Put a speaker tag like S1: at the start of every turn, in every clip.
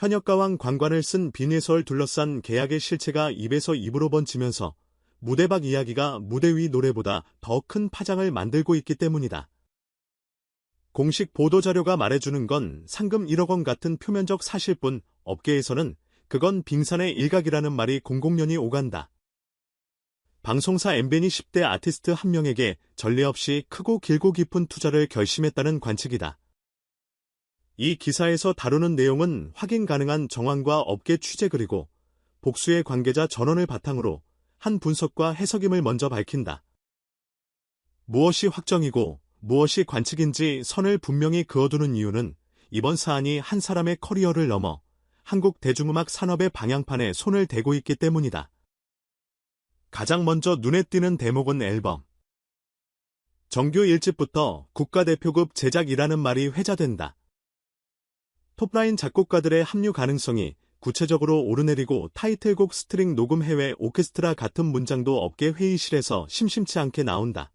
S1: 현역가왕 관관을 쓴 빈예서를 둘러싼 계약의 실체가 입에서 입으로 번지면서 무대 밖 이야기가 무대 위 노래보다 더 큰 파장을 만들고 있기 때문이다. 공식 보도자료가 말해주는 건 상금 1억 원 같은 표면적 사실뿐 업계에서는 그건 빙산의 일각이라는 말이 공공연히 오간다. 방송사 MBN이 10대 아티스트 한 명에게 전례 없이 크고 길고 깊은 투자를 결심했다는 관측이다. 이 기사에서 다루는 내용은 확인 가능한 정황과 업계 취재 그리고 복수의 관계자 전원을 바탕으로 한 분석과 해석임을 먼저 밝힌다. 무엇이 확정이고 무엇이 관측인지 선을 분명히 그어두는 이유는 이번 사안이 한 사람의 커리어를 넘어 한국 대중음악 산업의 방향판에 손을 대고 있기 때문이다. 가장 먼저 눈에 띄는 대목은 앨범. 정규 1집부터 국가대표급 제작이라는 말이 회자된다. 톱라인 작곡가들의 합류 가능성이 구체적으로 오르내리고 타이틀곡 스트링 녹음 해외 오케스트라 같은 문장도 업계 회의실에서 심심치 않게 나온다.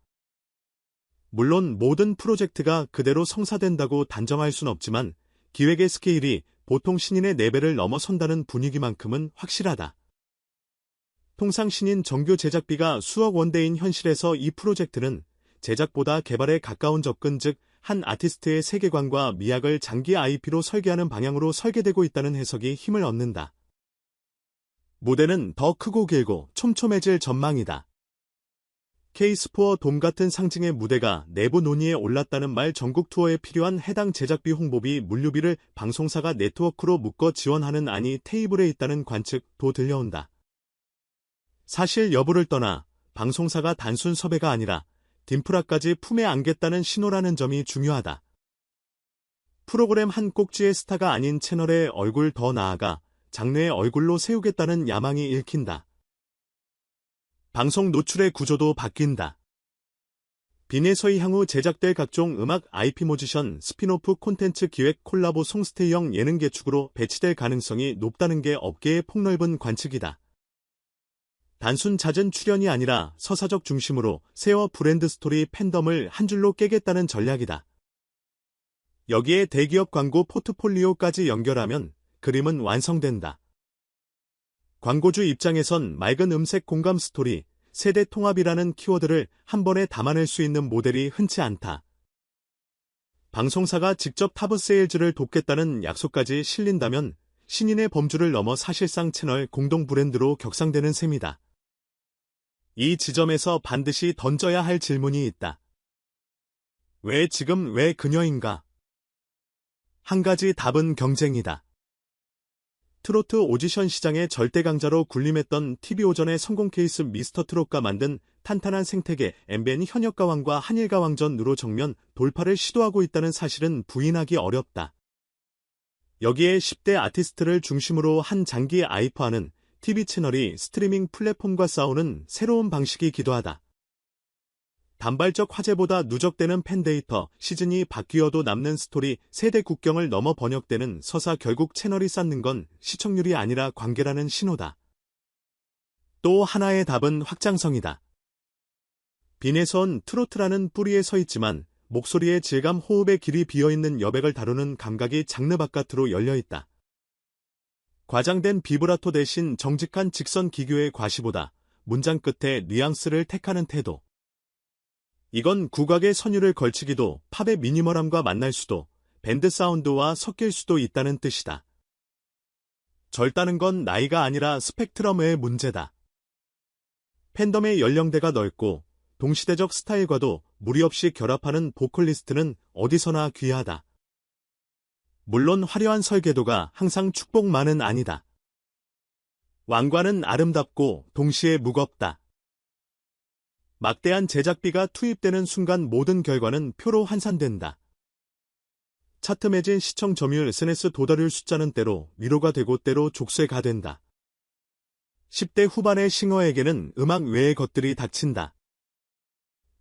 S1: 물론 모든 프로젝트가 그대로 성사된다고 단정할 순 없지만 기획의 스케일이 보통 신인의 4배를 넘어선다는 분위기만큼은 확실하다. 통상 신인 정규 제작비가 수억 원대인 현실에서 이 프로젝트는 제작보다 개발에 가까운 접근 즉 한 아티스트의 세계관과 미학을 장기 IP로 설계하는 방향으로 설계되고 있다는 해석이 힘을 얻는다. 무대는 더 크고 길고 촘촘해질 전망이다. K-스포어 돔 같은 상징의 무대가 내부 논의에 올랐다는 말 전국 투어에 필요한 해당 제작비 홍보비 물류비를 방송사가 네트워크로 묶어 지원하는 안이 테이블에 있다는 관측도 들려온다. 사실 여부를 떠나 방송사가 단순 섭외가 아니라 딘프라까지 품에 안겠다는 신호라는 점이 중요하다. 프로그램 한 꼭지의 스타가 아닌 채널의 얼굴 더 나아가 장르의 얼굴로 세우겠다는 야망이 읽힌다. 방송 노출의 구조도 바뀐다. 빈에서의 향후 제작될 각종 음악 IP 모지션, 스피노프 콘텐츠 기획 콜라보 송스테이형 예능 개축으로 배치될 가능성이 높다는 게 업계의 폭넓은 관측이다. 단순 잦은 출연이 아니라 서사적 중심으로 세워 브랜드 스토리 팬덤을 한 줄로 깨겠다는 전략이다. 여기에 대기업 광고 포트폴리오까지 연결하면 그림은 완성된다. 광고주 입장에선 맑은 음색 공감 스토리, 세대 통합이라는 키워드를 한 번에 담아낼 수 있는 모델이 흔치 않다. 방송사가 직접 타브 세일즈를 돕겠다는 약속까지 실린다면 신인의 범주를 넘어 사실상 채널 공동 브랜드로 격상되는 셈이다. 이 지점에서 반드시 던져야 할 질문이 있다. 왜 지금 왜 그녀인가? 한 가지 답은 경쟁이다. 트로트 오디션 시장의 절대 강자로 군림했던 TV오전의 성공 케이스 미스터트롯과 만든 탄탄한 생태계 MBN 현역가왕과 한일가왕전으로 정면 돌파를 시도하고 있다는 사실은 부인하기 어렵다. 여기에 10대 아티스트를 중심으로 한 장기 아이프하는 TV 채널이 스트리밍 플랫폼과 싸우는 새로운 방식이기도 하다. 단발적 화제보다 누적되는 팬데이터, 시즌이 바뀌어도 남는 스토리, 세대 국경을 넘어 번역되는 서사 결국 채널이 쌓는 건 시청률이 아니라 관계라는 신호다. 또 하나의 답은 확장성이다. 빈에선 트로트라는 뿌리에 서 있지만 목소리의 질감 호흡의 길이 비어있는 여백을 다루는 감각이 장르 바깥으로 열려있다. 과장된 비브라토 대신 정직한 직선 기교의 과시보다 문장 끝에 뉘앙스를 택하는 태도. 이건 국악의 선율을 걸치기도 팝의 미니멀함과 만날 수도 밴드 사운드와 섞일 수도 있다는 뜻이다. 젊다는 건 나이가 아니라 스펙트럼의 문제다. 팬덤의 연령대가 넓고 동시대적 스타일과도 무리 없이 결합하는 보컬리스트는 어디서나 귀하다. 물론 화려한 설계도가 항상 축복만은 아니다. 왕관은 아름답고 동시에 무겁다. 막대한 제작비가 투입되는 순간 모든 결과는 표로 환산된다. 차트 매진 시청 점유율 SNS 도달율 숫자는 때로 위로가 되고 때로 족쇄가 된다. 10대 후반의 싱어에게는 음악 외의 것들이 닥친다.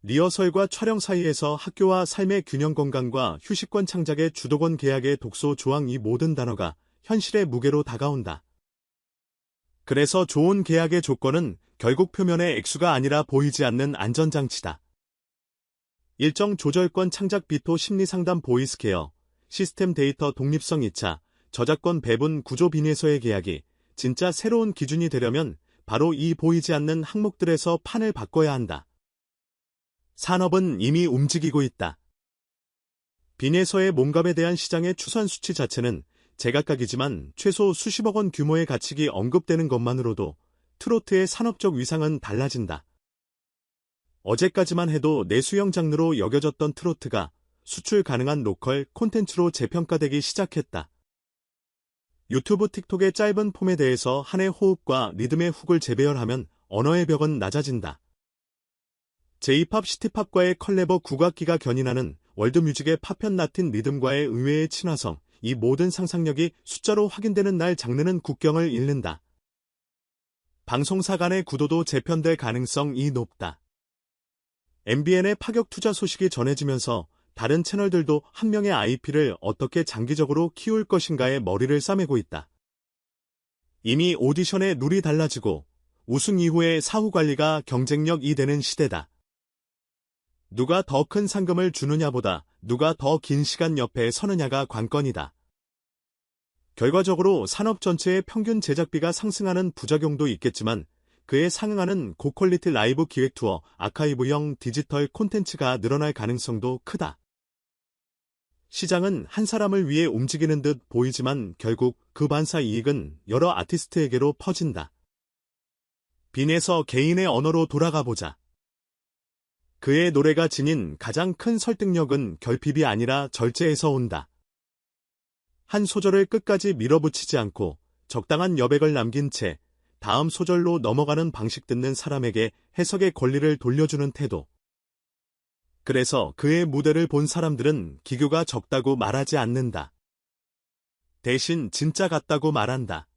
S1: 리허설과 촬영 사이에서 학교와 삶의 균형 건강과 휴식권 창작의 주도권 계약의 독소 조항 이 모든 단어가 현실의 무게로 다가온다. 그래서 좋은 계약의 조건은 결국 표면의 액수가 아니라 보이지 않는 안전장치다. 일정 조절권 창작 비토 심리상담 보이스케어, 시스템 데이터 독립성 2차, 저작권 배분 구조 빈에서의 계약이 진짜 새로운 기준이 되려면 바로 이 보이지 않는 항목들에서 판을 바꿔야 한다. 산업은 이미 움직이고 있다. 빈에서의 몸값에 대한 시장의 추산 수치 자체는 제각각이지만 최소 수십억 원 규모의 가치가 언급되는 것만으로도 트로트의 산업적 위상은 달라진다. 어제까지만 해도 내수형 장르로 여겨졌던 트로트가 수출 가능한 로컬 콘텐츠로 재평가되기 시작했다. 유튜브 틱톡의 짧은 폼에 대해서 한의 호흡과 리듬의 훅을 재배열하면 언어의 벽은 낮아진다. J-팝, 시티팝과의 컬래버 국악기가 견인하는 월드뮤직의 파편 라틴 리듬과의 의외의 친화성, 이 모든 상상력이 숫자로 확인되는 날 장르는 국경을 잃는다. 방송사 간의 구도도 재편될 가능성이 높다. MBN의 파격 투자 소식이 전해지면서 다른 채널들도 한 명의 IP를 어떻게 장기적으로 키울 것인가에 머리를 싸매고 있다. 이미 오디션의 룰이 달라지고 우승 이후의 사후 관리가 경쟁력이 되는 시대다. 누가 더 큰 상금을 주느냐보다 누가 더 긴 시간 옆에 서느냐가 관건이다. 결과적으로 산업 전체의 평균 제작비가 상승하는 부작용도 있겠지만 그에 상응하는 고퀄리티 라이브 기획 투어, 아카이브형 디지털 콘텐츠가 늘어날 가능성도 크다. 시장은 한 사람을 위해 움직이는 듯 보이지만 결국 그 반사 이익은 여러 아티스트에게로 퍼진다. 빈에서 개인의 언어로 돌아가 보자. 그의 노래가 지닌 가장 큰 설득력은 결핍이 아니라 절제에서 온다. 한 소절을 끝까지 밀어붙이지 않고 적당한 여백을 남긴 채 다음 소절로 넘어가는 방식 듣는 사람에게 해석의 권리를 돌려주는 태도. 그래서 그의 무대를 본 사람들은 기교가 적다고 말하지 않는다. 대신 진짜 같다고 말한다.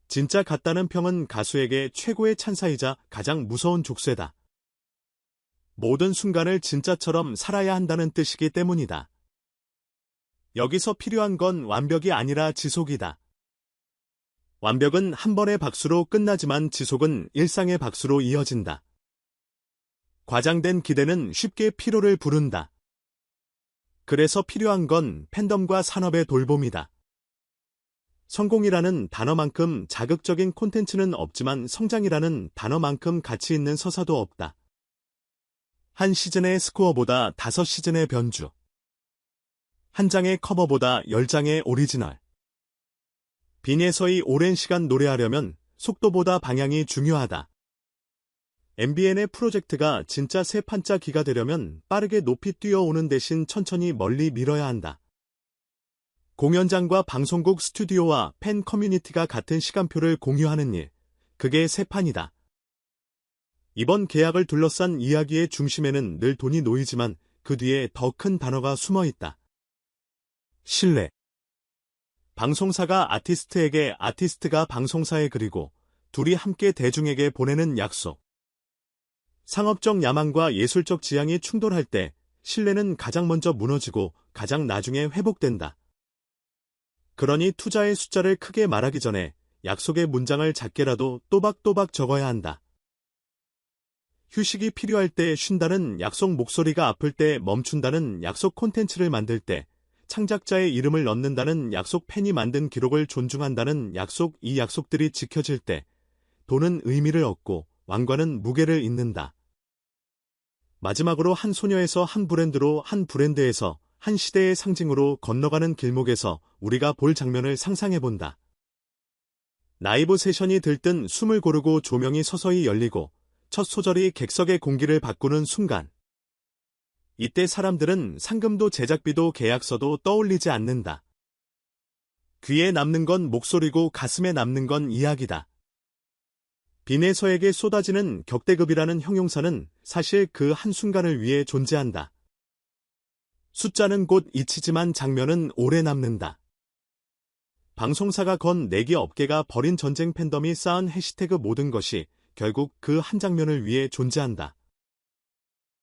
S1: 진짜 같다는 평은 가수에게 최고의 찬사이자 가장 무서운 족쇄다. 모든 순간을 진짜처럼 살아야 한다는 뜻이기 때문이다. 여기서 필요한 건 완벽이 아니라 지속이다. 완벽은 한 번의 박수로 끝나지만 지속은 일상의 박수로 이어진다. 과장된 기대는 쉽게 피로를 부른다. 그래서 필요한 건 팬덤과 산업의 돌봄이다. 성공이라는 단어만큼 자극적인 콘텐츠는 없지만 성장이라는 단어만큼 가치 있는 서사도 없다. 한 시즌의 스코어보다 5시즌의 변주. 한 장의 커버보다 10장의 오리지널. 빈에서의 오랜 시간 노래하려면 속도보다 방향이 중요하다. MBN의 프로젝트가 진짜 새 판짜기가 되려면 빠르게 높이 뛰어오는 대신 천천히 멀리 밀어야 한다. 공연장과 방송국 스튜디오와 팬 커뮤니티가 같은 시간표를 공유하는 일. 그게 새 판이다. 이번 계약을 둘러싼 이야기의 중심에는 늘 돈이 놓이지만 그 뒤에 더 큰 단어가 숨어 있다. 신뢰. 방송사가 아티스트에게, 아티스트가 방송사에, 그리고 둘이 함께 대중에게 보내는 약속. 상업적 야망과 예술적 지향이 충돌할 때 신뢰는 가장 먼저 무너지고 가장 나중에 회복된다. 그러니 투자의 숫자를 크게 말하기 전에 약속의 문장을 작게라도 또박또박 적어야 한다. 휴식이 필요할 때 쉰다는 약속, 목소리가 아플 때 멈춘다는 약속, 콘텐츠를 만들 때 창작자의 이름을 넣는다는 약속, 팬이 만든 기록을 존중한다는 약속, 이 약속들이 지켜질 때 돈은 의미를 얻고 왕관은 무게를 잇는다. 마지막으로 한 소녀에서 한 브랜드로, 한 브랜드에서 한 시대의 상징으로 건너가는 길목에서 우리가 볼 장면을 상상해본다. 라이브 세션이 들뜬 숨을 고르고 조명이 서서히 열리고 첫 소절이 객석의 공기를 바꾸는 순간. 이때 사람들은 상금도 제작비도 계약서도 떠올리지 않는다. 귀에 남는 건 목소리고 가슴에 남는 건 이야기다. 빈에서에게 쏟아지는 격대급이라는 형용사는 사실 그 한순간을 위해 존재한다. 숫자는 곧 잊히지만 장면은 오래 남는다. 방송사가 건 내기 업계가 벌인 전쟁, 팬덤이 쌓은 해시태그, 모든 것이 결국 그 한 장면을 위해 존재한다.